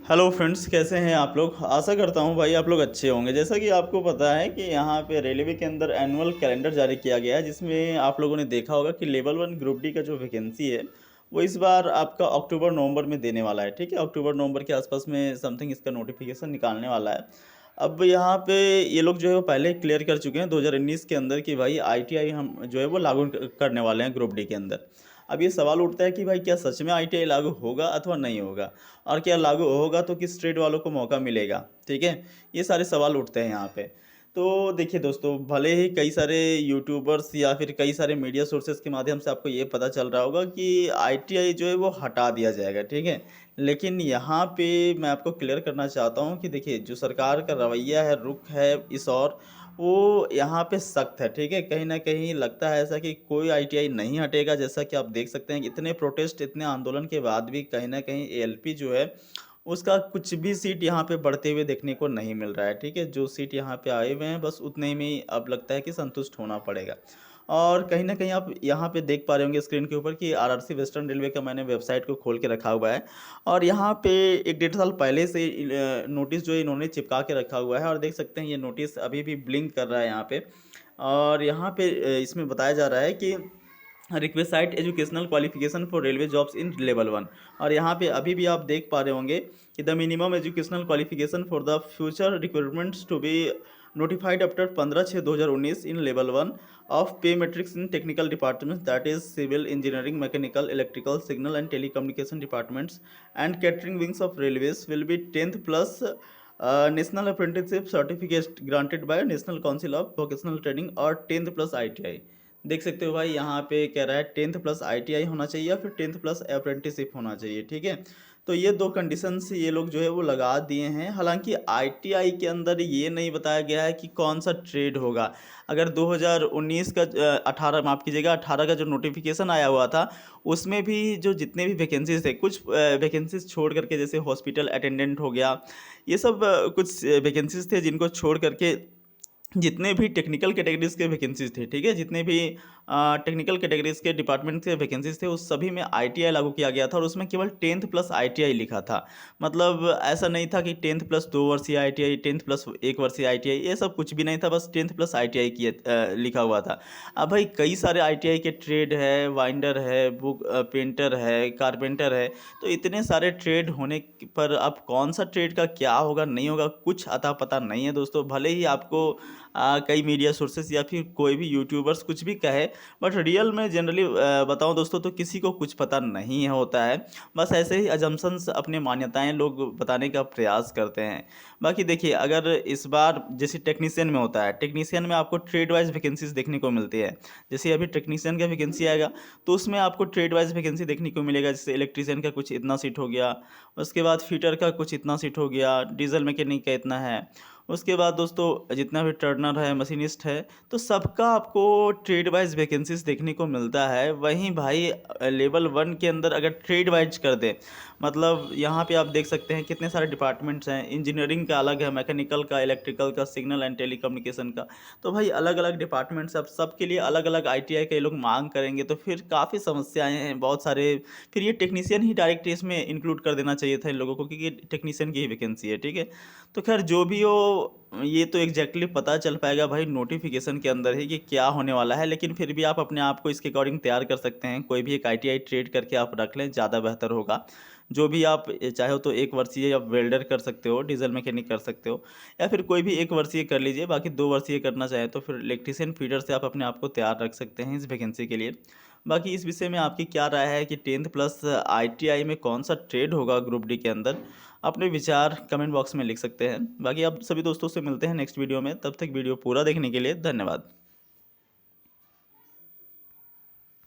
Hello friends, कैसे हैं आप लोग। आशा करता हूं भाई आप लोग अच्छे होंगे। जैसा कि आपको पता है कि यहाँ पे रेलवे के अंदर एनुअल कैलेंडर जारी किया गया है, जिसमें आप लोगों ने देखा होगा कि लेवल 1 ग्रुप डी का जो वैकेंसी है वो इस बार आपका अक्टूबर नवंबर में देने वाला है। ठीक है, अक्टूबर नवंबर के आसपास में समथिंग इसका नोटिफिकेशन निकालने वाला है। अब यहाँ पे ये लोग जो है वो पहले क्लियर कर चुके हैं 2019 के अंदर कि भाई आईटीआई हम जो है वो लागू करने वाले हैं ग्रुप डी के अंदर। अब ये सवाल उठता है कि भाई क्या सच में आईटीआई लागू होगा अथवा नहीं होगा, और क्या लागू होगा तो किस ट्रेड वालों को मौका मिलेगा। ठीक है, ये सारे सवाल उठते हैं यहाँ पे। तो देखिए दोस्तों, भले ही कई सारे यूट्यूबर्स या फिर कई सारे मीडिया सोर्सेज के माध्यम से आपको ये पता चल रहा होगा कि आईटीआई जो है वो हटा दिया जाएगा। ठीक है, लेकिन यहाँ पे मैं आपको क्लियर करना चाहता हूँ कि देखिए जो सरकार का रवैया है, रुख है इस और वो यहाँ पे सख्त है। ठीक है, कहीं ना कहीं लगता है ऐसा कि कोई आईटीआई नहीं हटेगा। जैसा कि आप देख सकते हैं कि इतने प्रोटेस्ट, इतने आंदोलन के बाद भी कहीं ना कहीं एएलपी जो है उसका कुछ भी सीट यहाँ पे बढ़ते हुए देखने को नहीं मिल रहा है। ठीक है, जो सीट यहाँ पे आए हुए हैं बस उतने में ही अब लगता है कि संतुष्ट होना पड़ेगा। और कहीं ना कहीं आप यहाँ पे देख पा रहे होंगे स्क्रीन के ऊपर कि आरआरसी वेस्टर्न रेलवे का मैंने वेबसाइट को खोल के रखा हुआ है। और यहाँ पे 1 डेढ़ साल पहले से नोटिस जो इन्होंने चिपका के रखा हुआ है, और देख सकते हैं ये नोटिस अभी भी ब्लिंक कर रहा है यहाँ पे। और यहाँ पे इसमें बताया जा रहा है कि requisite educational qualification for railway jobs in level 1। और यहाँ पे अभी भी आप देख पा रहे होंगे कि the minimum educational qualification for the future requirements to be notified after 15/6/2019 in level 1 of pay matrix in technical departments, that is civil engineering, mechanical, electrical, signal and telecommunication departments and catering wings of railways will be 10th plus national apprenticeship certificate granted by national council of vocational training और 10th plus ITI। देख सकते हो भाई यहाँ पे कह रहा है 10th प्लस आईटीआई होना चाहिए या फिर 10th प्लस अप्रेंटिसशिप होना चाहिए। ठीक है, तो ये दो कंडीशंस ये लोग जो है वो लगा दिए हैं। हालांकि आईटीआई के अंदर ये नहीं बताया गया है कि कौन सा ट्रेड होगा। अगर 2019 का 18 माफ़ कीजिएगा 18 का जो नोटिफिकेशन आया हुआ था उसमें भी जो जितने भी वैकेंसीज थे, कुछ वैकेंसीज छोड़ करके, जैसे हॉस्पिटल अटेंडेंट हो गया, ये सब कुछ वैकेंसीज थे जिनको छोड़ करके जितने भी टेक्निकल कैटेगरीज के वैकेंसीज थे, ठीक है, जितने भी टेक्निकल कैटेगरीज के डिपार्टमेंट के वैकेंसीज थे उस सभी में आईटीआई लागू किया गया था। और उसमें केवल 10th प्लस आईटीआई लिखा था। मतलब ऐसा नहीं था कि 10th प्लस 2 वर्षीय आईटीआई, 10th प्लस 1 वर्षीय आईटीआई, ये सब कुछ भी नहीं था। बस 10th प्लस आईटीआई लिखा हुआ था। अब भाई कई सारे आईटीआई के ट्रेड है, वाइंडर है, बुक पेंटर है, कारपेंटर है। तो इतने सारे ट्रेड होने पर अब कौन सा ट्रेड का क्या होगा नहीं होगा कुछ अता पता नहीं है दोस्तों। भले ही आपको कई मीडिया सोर्सेस या फिर कोई भी यूट्यूबर्स कुछ भी कहे, बट रियल में जनरली बताऊं दोस्तों तो किसी को कुछ पता नहीं होता है। बस ऐसे ही अजम्पशंस, अपने मान्यताएं लोग बताने का प्रयास करते हैं। बाकी देखिए, अगर इस बार जैसे टेक्नीशियन में होता है, टेक्नीशियन में आपको ट्रेड वाइज वैकेंसीज देखने को मिलती है। जैसे अभी टेक्नीशियन का वैकेंसी आएगा तो उसमें आपको ट्रेड वाइज वैकेंसी देखने को मिलेगा। जैसे इलेक्ट्रीशियन का कुछ इतना सीट हो गया, उसके बाद फिटर का कुछ इतना सीट हो गया, डीजल मैकेनिक का इतना है। उसके बाद दोस्तों जितना भी टर्नर है, मशीनिस्ट है, तो सबका आपको ट्रेड वाइज वैकेंसीज देखने को मिलता है। वहीं भाई लेवल 1 के अंदर अगर ट्रेड वाइज कर दे, मतलब यहाँ पे आप देख सकते हैं कितने सारे डिपार्टमेंट्स हैं। इंजीनियरिंग का अलग है, मैकेनिकल का, इलेक्ट्रिकल का, सिग्नल एंड टेलीकम्युनिकेशन का। तो भाई अलग अलग डिपार्टमेंट्स, अब सबके लिए अलग अलग आईटीआई के लोग मांग करेंगे तो फिर काफ़ी समस्याएं हैं बहुत सारे। फिर ये टेक्नीशियन ही डायरेक्ट इसमें इंक्लूड कर देना चाहिए था इन लोगों को, क्योंकि टेक्नीशियन की ही वैकेंसी है। ठीक है, तो खैर जो भी हो, ये तो एग्जैक्टली पता चल पाएगा भाई नोटिफिकेशन के अंदर ही कि क्या होने वाला है। लेकिन फिर भी आप अपने आप को इसके अकॉर्डिंग तैयार कर सकते हैं। कोई भी एक आईटीआई ट्रेड करके आप रख लें, ज़्यादा बेहतर होगा। जो भी आप चाहे तो 1 वर्षीय आप वेल्डर कर सकते हो, डीजल मैकेनिक कर सकते हो, या फिर कोई भी 1 वर्षीय कर लीजिए। बाकी 2 वर्षीय करना चाहें तो फिर इलेक्ट्रीशियन फीडर से आप अपने आप को तैयार रख सकते हैं इस वैकेंसी के लिए। बाकी इस विषय में आपकी क्या राय है कि 10th प्लस आईटीआई में कौन सा ट्रेड होगा ग्रुप डी के अंदर? अपने विचार कमेंट बॉक्स में लिख सकते हैं। बाकी आप सभी दोस्तों से मिलते हैं नेक्स्ट वीडियो में। तब तक वीडियो पूरा देखने के लिए धन्यवाद।